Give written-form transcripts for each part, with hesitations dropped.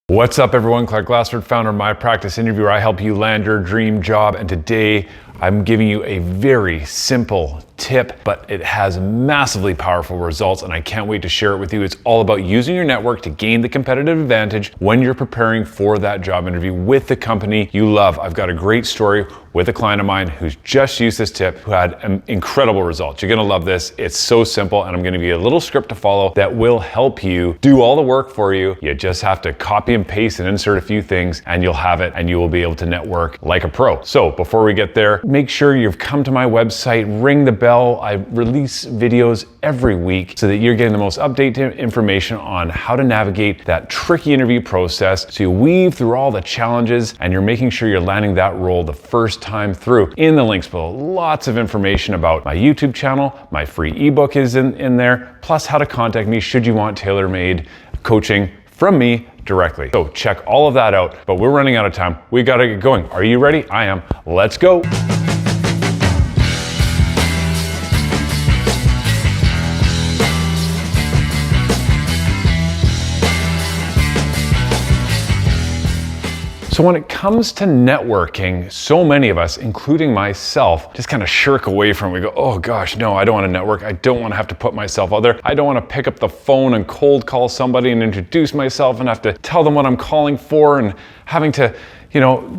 What's up everyone, Clark Glassford, founder of My Practice Interviewer. I help you land your dream job, and today I'm giving you a very simple tip, but it has massively powerful results and I can't wait to share it with you. It's all about using your network to gain the competitive advantage when you're preparing for that job interview with the company you love. I've got a great story with a client of mine who's just used this tip, who had incredible results. You're gonna love this. It's so simple, and I'm gonna give you a little script to follow that will help you do all the work for you. You just have to copy and paste and insert a few things and you'll have it, and you will be able to network like a pro. So before we get there, make sure you've come to my website, ring the bell. I release videos every week so that you're getting the most updated information on how to navigate that tricky interview process. So you weave through all the challenges and you're making sure you're landing that role the first time through. In the links below, lots of information about my YouTube channel, my free ebook is in there, plus how to contact me should you want tailor-made coaching from me directly. So check all of that out, but we're running out of time. We gotta get going. Are you ready? I am. Let's go. So when it comes to networking, so many of us, including myself, just kind of shirk away from it. We go, oh gosh, no, I don't want to network. I don't want to have to put myself out there. I don't want to pick up the phone and cold call somebody and introduce myself and have to tell them what I'm calling for and having to,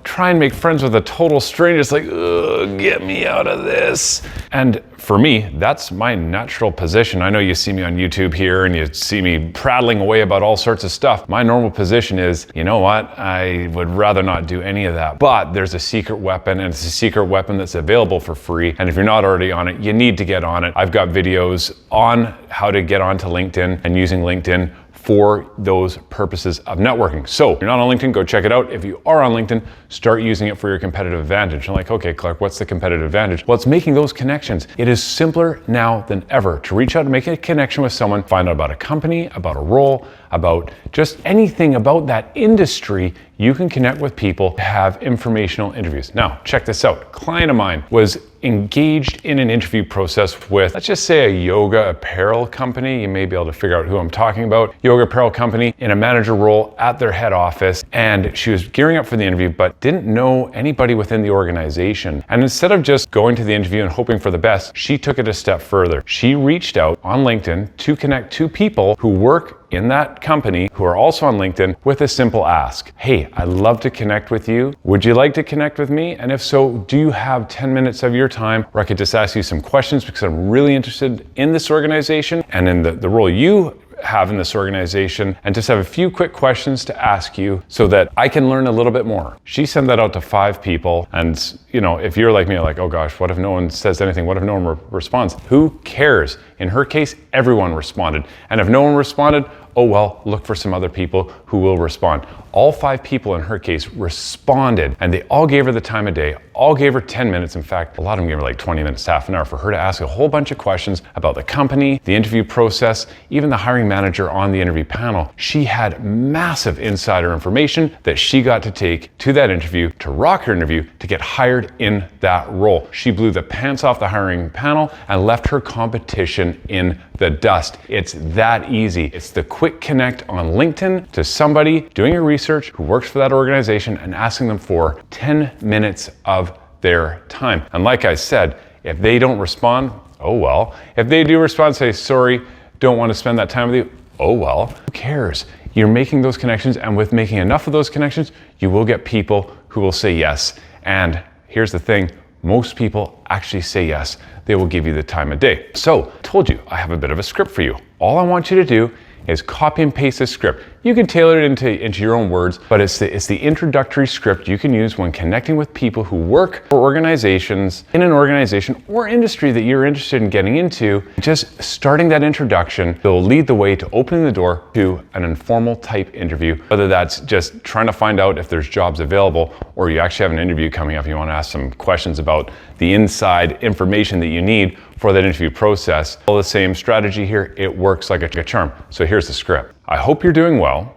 try and make friends with a total stranger. It's like, ugh, get me out of this. And for me, that's my natural position. I know you see me on YouTube here and you see me prattling away about all sorts of stuff. My normal position is, you know what? I would rather not do any of that. But there's a secret weapon, and it's a secret weapon that's available for free. And if you're not already on it, you need to get on it. I've got videos on how to get onto LinkedIn and using LinkedIn for those purposes of networking. So if you're not on LinkedIn, go check it out. If you are on LinkedIn, start using it for your competitive advantage. You're like, okay, Clark, what's the competitive advantage? Well, it's making those connections. It is simpler now than ever to reach out and make a connection with someone, find out about a company, about a role, about just anything about that industry. You can connect with people, have informational interviews. Now, check this out. A client of mine was engaged in an interview process with, let's just say, a yoga apparel company. You may be able to figure out who I'm talking about. Yoga apparel company in a manager role at their head office. And she was gearing up for the interview, but didn't know anybody within the organization. And instead of just going to the interview and hoping for the best, she took it a step further. She reached out on LinkedIn to connect to people who work in that company who are also on LinkedIn with a simple ask. Hey, I'd love to connect with you. Would you like to connect with me? And if so, do you have 10 minutes of your time where I could just ask you some questions because I'm really interested in this organization and in the role you have in this organization, and just have a few quick questions to ask you so that I can learn a little bit more. She sent that out to 5 people, and if you're like me, you're like, oh gosh, what if no one says anything? What if no one responds? Who cares? In her case, everyone responded. And if no one responded, oh well, look for some other people who will respond. All 5 people in her case responded, and they all gave her the time of day, all gave her 10 minutes. In fact, a lot of them gave her like 20 minutes, half an hour for her to ask a whole bunch of questions about the company, the interview process, even the hiring manager on the interview panel. She had massive insider information that she got to take to that interview, to rock her interview, to get hired in that role. She blew the pants off the hiring panel and left her competition in the dust. It's that easy. It's the quick connect on LinkedIn to somebody doing your research who works for that organization and asking them for 10 minutes of their time. And like I said, if they don't respond, oh well. If they do respond, say, sorry, don't want to spend that time with you, oh well. Who cares? You're making those connections, and with making enough of those connections, you will get people who will say yes. And here's the thing, most people actually say yes. They will give you the time of day. So, told you, I have a bit of a script for you. All I want you to do is copy and paste this script. You can tailor it into your own words, but it's the introductory script you can use when connecting with people who work for organizations in an organization or industry that you're interested in getting into. Just starting that introduction will lead the way to opening the door to an informal type interview, whether that's just trying to find out if there's jobs available, or you actually have an interview coming up, you want to ask some questions about the inside information that you need for that interview process. All the same strategy here, it works like a charm. So here's the script. I hope you're doing well.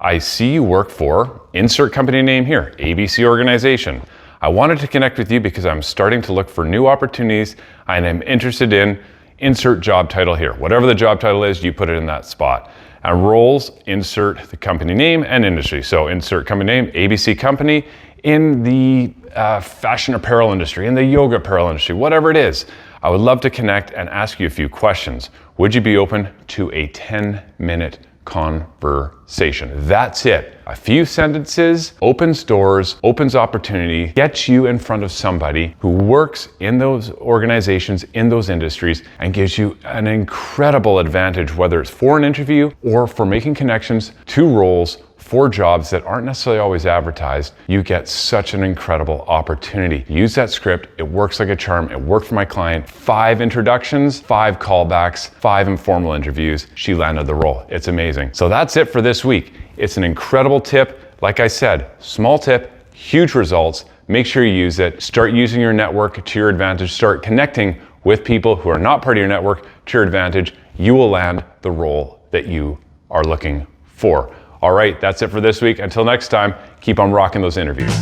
I see you work for, insert company name here, ABC organization. I wanted to connect with you because I'm starting to look for new opportunities and I'm interested in insert job title here. Whatever the job title is, you put it in that spot. And roles, insert the company name and industry. So insert company name, ABC company, in the fashion apparel industry, in the yoga apparel industry, whatever it is. I would love to connect and ask you a few questions. Would you be open to a 10-minute conversation? That's it. A few sentences opens doors, opens opportunity, gets you in front of somebody who works in those organizations, in those industries, and gives you an incredible advantage, whether it's for an interview or for making connections to roles for jobs that aren't necessarily always advertised. You get such an incredible opportunity. Use that script. It works like a charm. It worked for my client. 5 introductions, 5 callbacks, 5 informal interviews. She landed the role. It's amazing. So that's it for this week. It's an incredible tip. Like I said, small tip, huge results. Make sure you use it. Start using your network to your advantage. Start connecting with people who are not part of your network to your advantage. You will land the role that you are looking for. All right, that's it for this week. Until next time, keep on rocking those interviews.